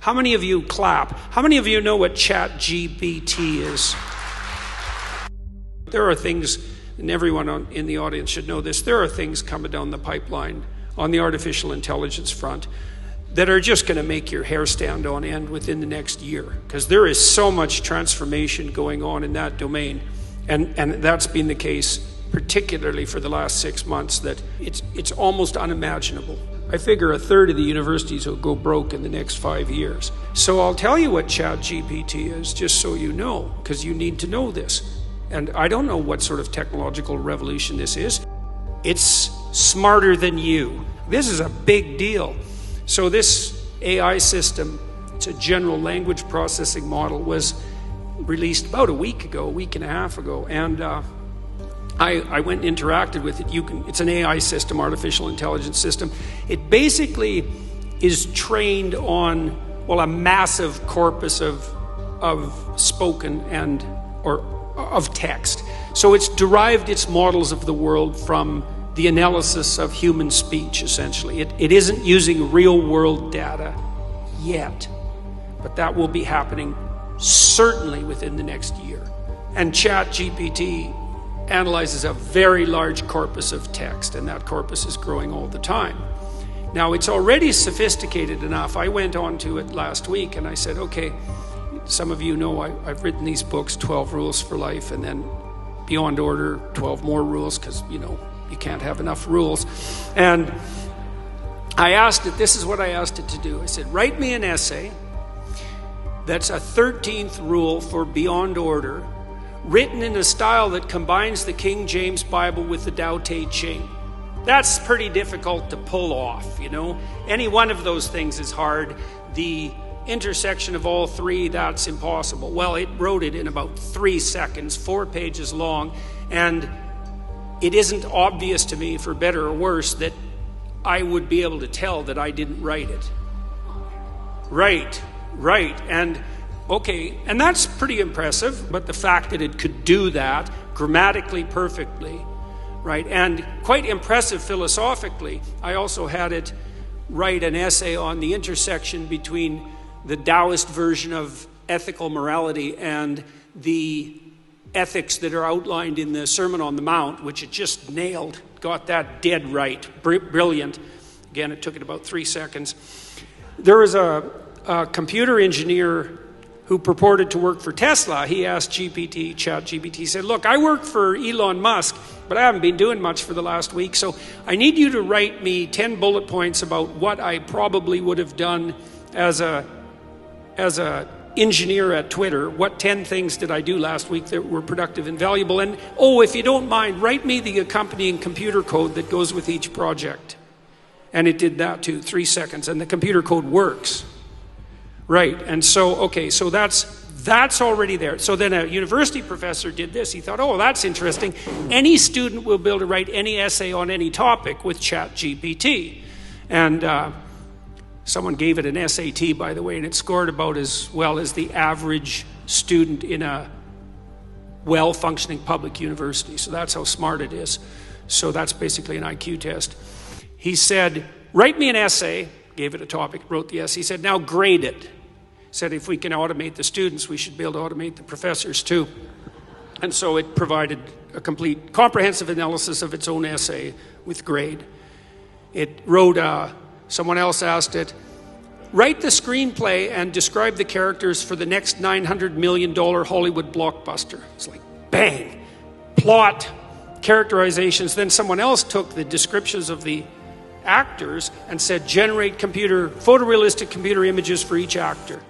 How many of you clap? How many of you know what ChatGPT is? There are things, and everyone in the audience should know this, there are things coming down the pipeline on the artificial intelligence front that are just going to make your hair stand on end within the next year, because there is so much transformation going on in that domain, and that's been the case particularly for the last 6 months, that it's almost unimaginable. I figure a third of the universities will go broke in the next 5 years. So I'll tell you what ChatGPT is, just so you know, because you need to know this. And I don't know what sort of technological revolution this is. It's smarter than you. This is a big deal. So this AI system, it's a general language processing model, was released about a week and a half ago. And I went and interacted with it. It's an AI system, artificial intelligence system. It basically is trained on, well, a massive corpus of spoken or of text. So it's derived its models of the world from the analysis of human speech, essentially. It isn't using real-world data yet, but that will be happening certainly within the next year. And ChatGPT analyzes a very large corpus of text, and that corpus is growing all the time. Now, it's already sophisticated enough. I went on to it last week, and I said, okay, some of you know I've written these books, 12 Rules for Life, and then Beyond Order, 12 more rules, because, you can't have enough rules. And I asked it, this is what I asked it to do. I said, write me an essay that's a 13th rule for Beyond Order, written in a style that combines the King James Bible with the Tao Te Ching. That's pretty difficult to pull off, Any one of those things is hard. The intersection of all three, that's impossible. Well, it wrote it in about 3 seconds, 4 pages long, and it isn't obvious to me, for better or worse, that I would be able to tell that I didn't write it. Right. And okay, and that's pretty impressive, but the fact that it could do that grammatically perfectly, right, and quite impressive philosophically. I also had it write an essay on the intersection between the Taoist version of ethical morality and the ethics that are outlined in the Sermon on the Mount, which it just nailed, got that dead right, brilliant. Again, it took it about 3 seconds. There was a computer engineer who purported to work for Tesla. He asked ChatGPT, he said, look, I work for Elon Musk, but I haven't been doing much for the last week, so I need you to write me 10 bullet points about what I probably would have done as a engineer at Twitter. What 10 things did I do last week that were productive and valuable? And, if you don't mind, write me the accompanying computer code that goes with each project. And it did that too, 3 seconds, and the computer code works. Right, and so that's already there. So then a university professor did this. He thought, that's interesting. Any student will be able to write any essay on any topic with ChatGPT. And someone gave it an SAT, by the way, and it scored about as well as the average student in a well-functioning public university. So that's how smart it is. So that's basically an IQ test. He said, write me an essay, gave it a topic, wrote the essay. He said, now grade it. He said, if we can automate the students, we should be able to automate the professors too. And so it provided a complete, comprehensive analysis of its own essay with grade. It wrote, someone else asked it, write the screenplay and describe the characters for the next $900 million Hollywood blockbuster. It's like, bang, plot, characterizations. Then someone else took the descriptions of the actors and said, generate photorealistic computer images for each actor.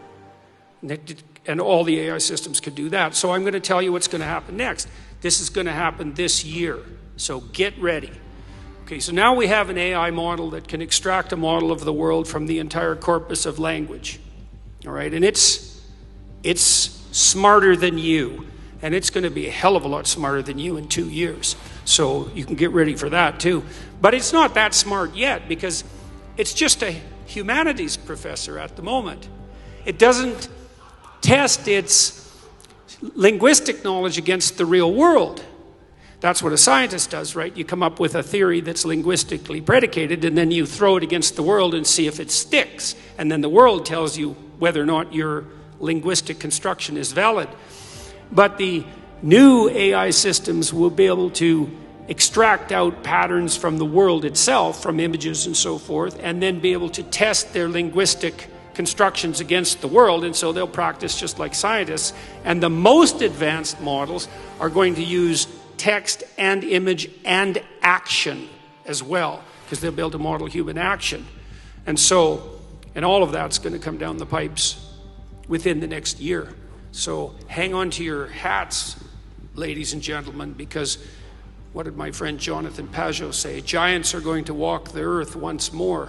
And all the AI systems could do that. So I'm going to tell you what's going to happen next. This is going to happen this year. So get ready. Okay, so now we have an AI model that can extract a model of the world from the entire corpus of language. All right, and it's smarter than you. And it's going to be a hell of a lot smarter than you in 2 years. So you can get ready for that too. But it's not that smart yet, because it's just a humanities professor at the moment. It doesn't test its linguistic knowledge against the real world. That's what a scientist does, right? You come up with a theory that's linguistically predicated, and then you throw it against the world and see if it sticks. And then the world tells you whether or not your linguistic construction is valid. But the new AI systems will be able to extract out patterns from the world itself, from images and so forth, and then be able to test their linguistic constructions against the world, and so they'll practice just like scientists. And the most advanced models are going to use text and image and action as well, because they'll be able to model human action. And all of that's going to come down the pipes within the next year. So hang on to your hats, ladies and gentlemen, because what did my friend Jonathan Pajot say? Giants are going to walk the earth once more.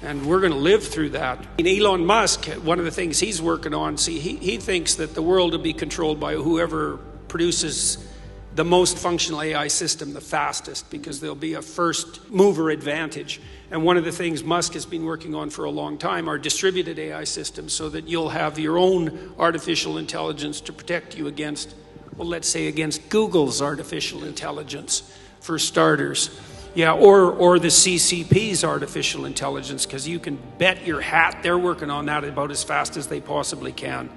And we're going to live through that. Elon Musk, one of the things he's working on, he thinks that the world will be controlled by whoever produces the most functional AI system the fastest, because there'll be a first mover advantage. And one of the things Musk has been working on for a long time are distributed AI systems, so that you'll have your own artificial intelligence to protect you against, well, let's say against Google's artificial intelligence, for starters. Yeah, or the CCP's artificial intelligence, because you can bet your hat they're working on that about as fast as they possibly can.